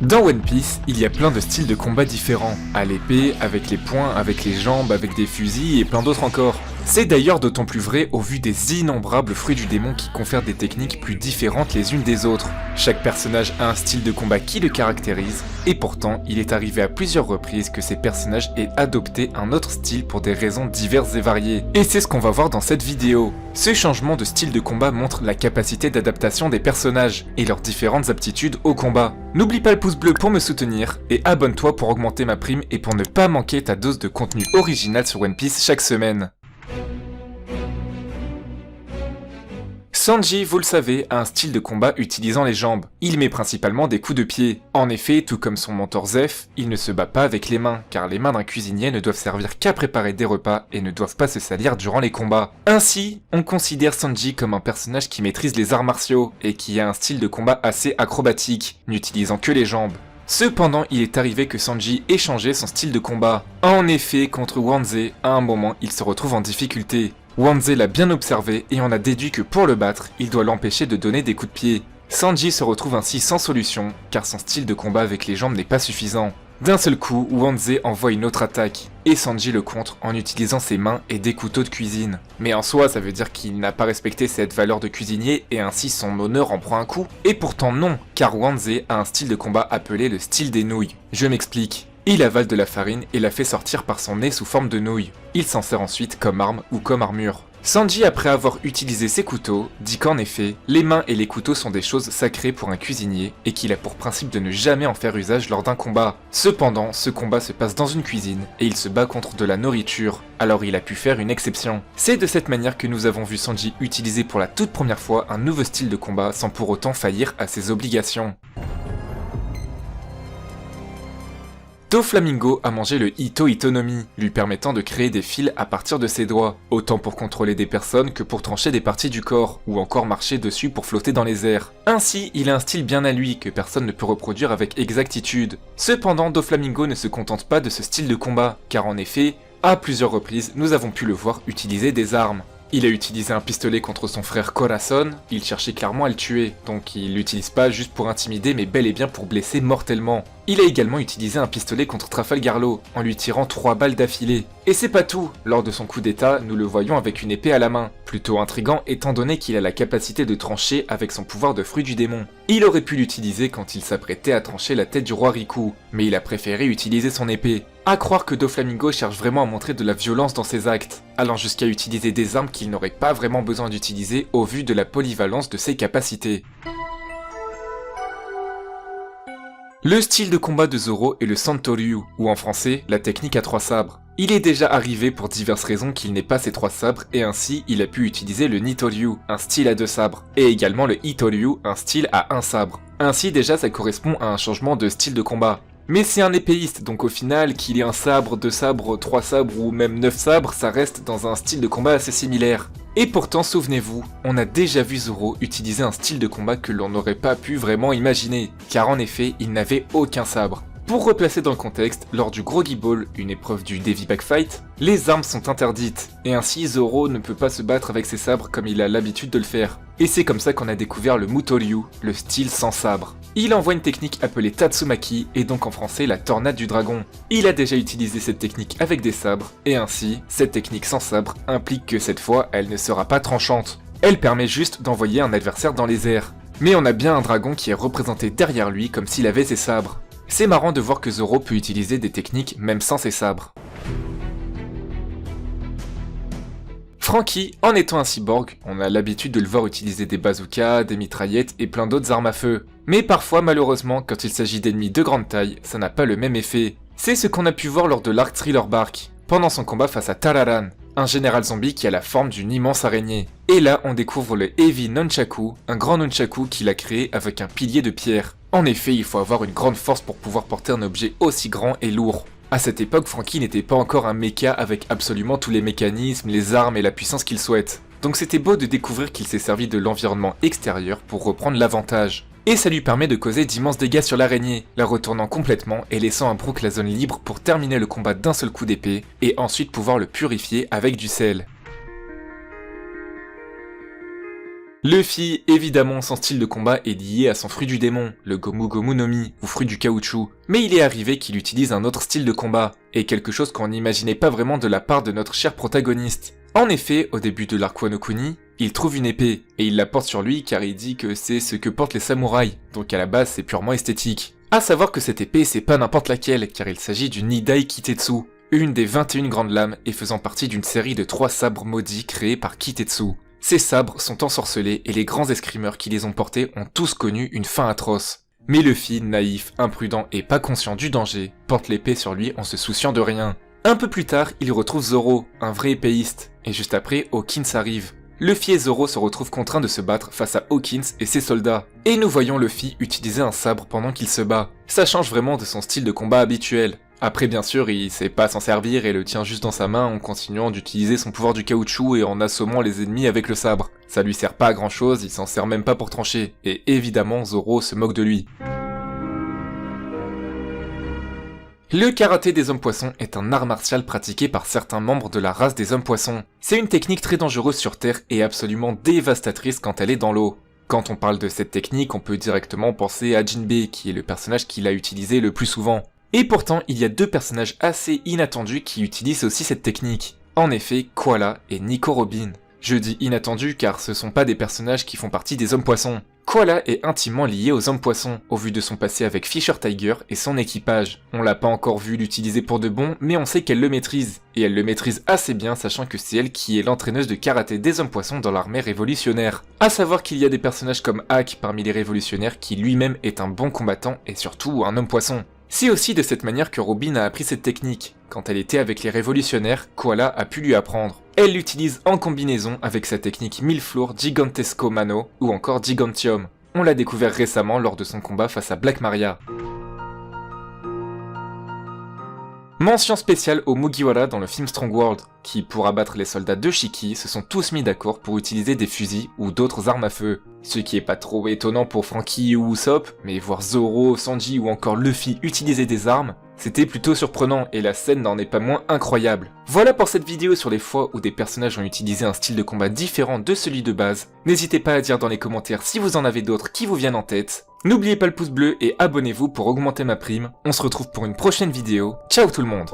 Dans One Piece, il y a plein de styles de combat différents, à l'épée, avec les poings, avec les jambes, avec des fusils et plein d'autres encore. C'est d'ailleurs d'autant plus vrai au vu des innombrables fruits du démon qui confèrent des techniques plus différentes les unes des autres. Chaque personnage a un style de combat qui le caractérise, et pourtant il est arrivé à plusieurs reprises que ces personnages aient adopté un autre style pour des raisons diverses et variées. Et c'est ce qu'on va voir dans cette vidéo. Ce changement de style de combat montre la capacité d'adaptation des personnages, et leurs différentes aptitudes au combat. N'oublie pas le pouce bleu pour me soutenir, et abonne-toi pour augmenter ma prime et pour ne pas manquer ta dose de contenu original sur One Piece chaque semaine. Sanji, vous le savez, a un style de combat utilisant les jambes. Il met principalement des coups de pied. En effet, tout comme son mentor Zeff, il ne se bat pas avec les mains, car les mains d'un cuisinier ne doivent servir qu'à préparer des repas et ne doivent pas se salir durant les combats. Ainsi, on considère Sanji comme un personnage qui maîtrise les arts martiaux, et qui a un style de combat assez acrobatique, n'utilisant que les jambes. Cependant, il est arrivé que Sanji ait changé son style de combat. En effet, contre Wanze, à un moment, il se retrouve en difficulté. Wanze l'a bien observé et on a déduit que pour le battre, il doit l'empêcher de donner des coups de pied. Sanji se retrouve ainsi sans solution, car son style de combat avec les jambes n'est pas suffisant. D'un seul coup, Wanze envoie une autre attaque, et Sanji le contre en utilisant ses mains et des couteaux de cuisine. Mais en soi, ça veut dire qu'il n'a pas respecté cette valeur de cuisinier et ainsi son honneur en prend un coup. Et pourtant non, car Wanze a un style de combat appelé le style des nouilles. Je m'explique. Il avale de la farine et la fait sortir par son nez sous forme de nouilles. Il s'en sert ensuite comme arme ou comme armure. Sanji, après avoir utilisé ses couteaux, dit qu'en effet, les mains et les couteaux sont des choses sacrées pour un cuisinier et qu'il a pour principe de ne jamais en faire usage lors d'un combat. Cependant, ce combat se passe dans une cuisine et il se bat contre de la nourriture, alors il a pu faire une exception. C'est de cette manière que nous avons vu Sanji utiliser pour la toute première fois un nouveau style de combat sans pour autant faillir à ses obligations. Doflamingo a mangé le Ito Itonomi, lui permettant de créer des fils à partir de ses doigts, autant pour contrôler des personnes que pour trancher des parties du corps, ou encore marcher dessus pour flotter dans les airs. Ainsi, il a un style bien à lui que personne ne peut reproduire avec exactitude. Cependant, Doflamingo ne se contente pas de ce style de combat, car en effet, à plusieurs reprises, nous avons pu le voir utiliser des armes. Il a utilisé un pistolet contre son frère Corazon, il cherchait clairement à le tuer, donc il l'utilise pas juste pour intimider mais bel et bien pour blesser mortellement. Il a également utilisé un pistolet contre Trafalgar Law, en lui tirant 3 balles d'affilée. Et c'est pas tout, lors de son coup d'état, nous le voyons avec une épée à la main. Plutôt intriguant étant donné qu'il a la capacité de trancher avec son pouvoir de fruit du démon. Il aurait pu l'utiliser quand il s'apprêtait à trancher la tête du roi Riku, mais il a préféré utiliser son épée. À croire que Doflamingo cherche vraiment à montrer de la violence dans ses actes, allant jusqu'à utiliser des armes qu'il n'aurait pas vraiment besoin d'utiliser au vu de la polyvalence de ses capacités. Le style de combat de Zoro est le Santoryu, ou en français, la technique à 3 sabres. Il est déjà arrivé pour diverses raisons qu'il n'ait pas ces 3 sabres, et ainsi il a pu utiliser le Nitoryu, un style à 2 sabres, et également le Itoryu, un style à 1 sabre. Ainsi déjà ça correspond à un changement de style de combat. Mais c'est un épéiste, donc au final, qu'il ait un sabre, 2 sabres, 3 sabres ou même 9 sabres, ça reste dans un style de combat assez similaire. Et pourtant, souvenez-vous, on a déjà vu Zoro utiliser un style de combat que l'on n'aurait pas pu vraiment imaginer, car en effet, il n'avait aucun sabre. Pour replacer dans le contexte, lors du Groggy Ball, une épreuve du Devi Back Fight, les armes sont interdites, et ainsi Zoro ne peut pas se battre avec ses sabres comme il a l'habitude de le faire. Et c'est comme ça qu'on a découvert le Mutoryu, le style sans sabre. Il envoie une technique appelée Tatsumaki, et donc en français la tornade du dragon. Il a déjà utilisé cette technique avec des sabres, et ainsi, cette technique sans sabre implique que cette fois, elle ne sera pas tranchante. Elle permet juste d'envoyer un adversaire dans les airs. Mais on a bien un dragon qui est représenté derrière lui comme s'il avait ses sabres. C'est marrant de voir que Zoro peut utiliser des techniques même sans ses sabres. Franky, en étant un cyborg, on a l'habitude de le voir utiliser des bazookas, des mitraillettes et plein d'autres armes à feu. Mais parfois, malheureusement, quand il s'agit d'ennemis de grande taille, ça n'a pas le même effet. C'est ce qu'on a pu voir lors de l'arc Thriller Bark, pendant son combat face à Tararan, un général zombie qui a la forme d'une immense araignée. Et là, on découvre le Heavy Nunchaku, un grand nunchaku qu'il a créé avec un pilier de pierre. En effet, il faut avoir une grande force pour pouvoir porter un objet aussi grand et lourd. À cette époque, Franky n'était pas encore un mecha avec absolument tous les mécanismes, les armes et la puissance qu'il souhaite. Donc c'était beau de découvrir qu'il s'est servi de l'environnement extérieur pour reprendre l'avantage. Et ça lui permet de causer d'immenses dégâts sur l'araignée, la retournant complètement et laissant à Brook la zone libre pour terminer le combat d'un seul coup d'épée, et ensuite pouvoir le purifier avec du sel. Luffy, évidemment, son style de combat est lié à son fruit du démon, le Gomu Gomu no Mi, ou fruit du caoutchouc. Mais il est arrivé qu'il utilise un autre style de combat, et quelque chose qu'on n'imaginait pas vraiment de la part de notre cher protagoniste. En effet, au début de l'arc Wano Kuni, il trouve une épée, et il la porte sur lui car il dit que c'est ce que portent les samouraïs, donc à la base c'est purement esthétique. A savoir que cette épée c'est pas n'importe laquelle, car il s'agit du Nidai Kitetsu, une des 21 grandes lames et faisant partie d'une série de 3 sabres maudits créés par Kitetsu. Ces sabres sont ensorcelés et les grands escrimeurs qui les ont portés ont tous connu une fin atroce. Mais Luffy, naïf, imprudent et pas conscient du danger, porte l'épée sur lui en se souciant de rien. Un peu plus tard, il retrouve Zoro, un vrai épéiste, et juste après, Hawkins arrive. Luffy et Zoro se retrouvent contraints de se battre face à Hawkins et ses soldats. Et nous voyons Luffy utiliser un sabre pendant qu'il se bat. Ça change vraiment de son style de combat habituel. Après bien sûr, il sait pas s'en servir et le tient juste dans sa main en continuant d'utiliser son pouvoir du caoutchouc et en assommant les ennemis avec le sabre. Ça lui sert pas à grand chose, il s'en sert même pas pour trancher. Et évidemment, Zoro se moque de lui. Le karaté des hommes poissons est un art martial pratiqué par certains membres de la race des hommes poissons. C'est une technique très dangereuse sur Terre et absolument dévastatrice quand elle est dans l'eau. Quand on parle de cette technique, on peut directement penser à Jinbei, qui est le personnage qui l'a utilisé le plus souvent. Et pourtant, il y a 2 personnages assez inattendus qui utilisent aussi cette technique. En effet, Koala et Nico Robin. Je dis inattendus car ce sont pas des personnages qui font partie des hommes poissons. Koala est intimement lié aux hommes poissons, au vu de son passé avec Fisher Tiger et son équipage. On l'a pas encore vu l'utiliser pour de bon, mais on sait qu'elle le maîtrise. Et elle le maîtrise assez bien, sachant que c'est elle qui est l'entraîneuse de karaté des hommes poissons dans l'armée révolutionnaire. A savoir qu'il y a des personnages comme Hack parmi les révolutionnaires qui lui-même est un bon combattant et surtout un homme poisson. C'est aussi de cette manière que Robin a appris cette technique. Quand elle était avec les révolutionnaires, Koala a pu lui apprendre. Elle l'utilise en combinaison avec sa technique Milfloor Gigantesco Mano ou encore Gigantium. On l'a découvert récemment lors de son combat face à Black Maria. Mention spéciale aux Mugiwara dans le film Strong World, qui pour abattre les soldats de Shiki se sont tous mis d'accord pour utiliser des fusils ou d'autres armes à feu. Ce qui est pas trop étonnant pour Franky ou Usopp, mais voir Zoro, Sanji ou encore Luffy utiliser des armes, c'était plutôt surprenant et la scène n'en est pas moins incroyable. Voilà pour cette vidéo sur les fois où des personnages ont utilisé un style de combat différent de celui de base. N'hésitez pas à dire dans les commentaires si vous en avez d'autres qui vous viennent en tête. N'oubliez pas le pouce bleu et abonnez-vous pour augmenter ma prime. On se retrouve pour une prochaine vidéo. Ciao tout le monde!